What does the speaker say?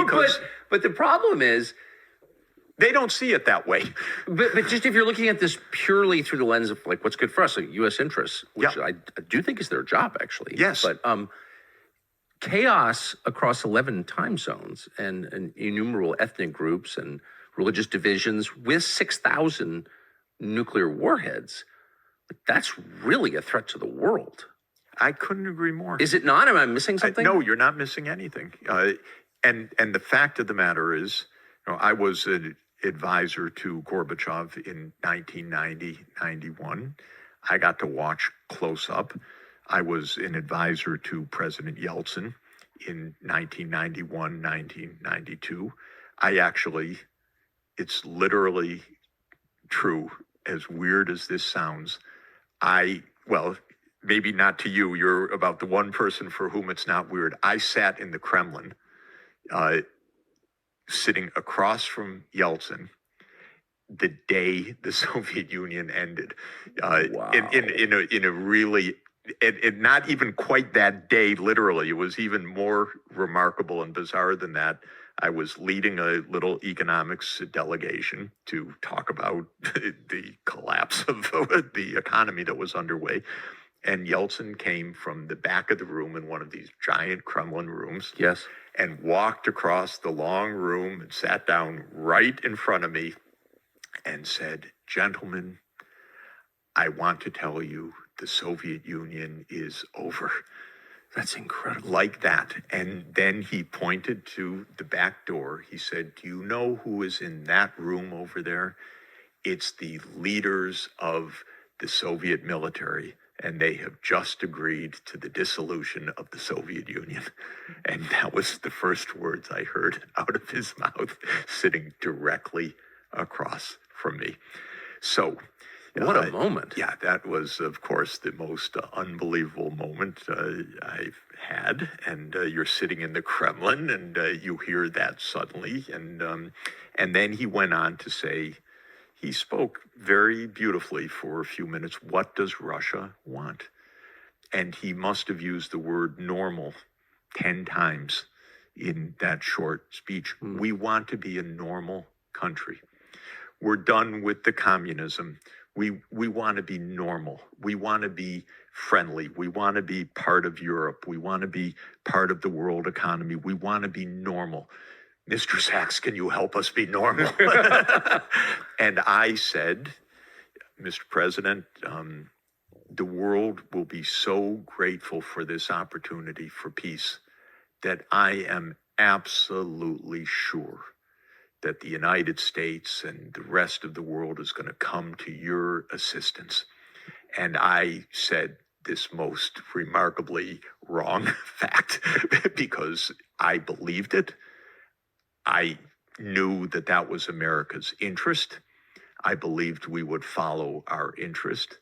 because but the problem is, they don't see it that way. but just if you're looking at this purely through the lens of like what's good for us, like U.S. interests, which Yeah. I do think is their job actually. Yes. But chaos across 11 time zones and innumerable ethnic groups and religious divisions with 6,000 nuclear warheads, that's really a threat to the world. I couldn't agree more. Is it not? Am I missing something? No, you're not missing anything. And the fact of the matter is, I was an advisor to Gorbachev in 1990, 91. I got to watch close up. I was an advisor to President Yeltsin in 1991, 1992. It's literally true, as weird as this sounds. Well, maybe not to you. You're about the one person for whom it's not weird. I sat in the Kremlin, sitting across from Yeltsin the day the Soviet Union ended. Wow. In a really, and not even quite that day, literally. It was even more remarkable and bizarre than that. I was leading a little economics delegation to talk about the collapse of the economy that was underway. And Yeltsin came from the back of the room in one of these giant Kremlin rooms. Yes. And walked across the long room and sat down right in front of me and said, "Gentlemen, I want to tell you the Soviet Union is over." That's incredible. Like that. And then he pointed to the back door. He said, "Do you know who is in that room over there? It's the leaders of the Soviet military, and they have just agreed to the dissolution of the Soviet Union." And that was the first words I heard out of his mouth, sitting directly across from me. So, what a moment. Yeah, that was, of course, the most unbelievable moment I've had. And you're sitting in the Kremlin, and you hear that suddenly. And then he went on to say, he spoke very beautifully for a few minutes. What does Russia want? And he must have used the word normal 10 times in that short speech. We want to be a normal country. We're done with the communism. We want to be normal. We want to be friendly. We want to be part of Europe. We want to be part of the world economy. We want to be normal. Mr. Sachs, can you help us be normal? And I said, "Mr. President, the world will be so grateful for this opportunity for peace that I am absolutely sure that the United States and the rest of the world is going to come to your assistance." And I said this most remarkably wrong fact because I believed it. I knew that that was America's interest. I believed we would follow our interest.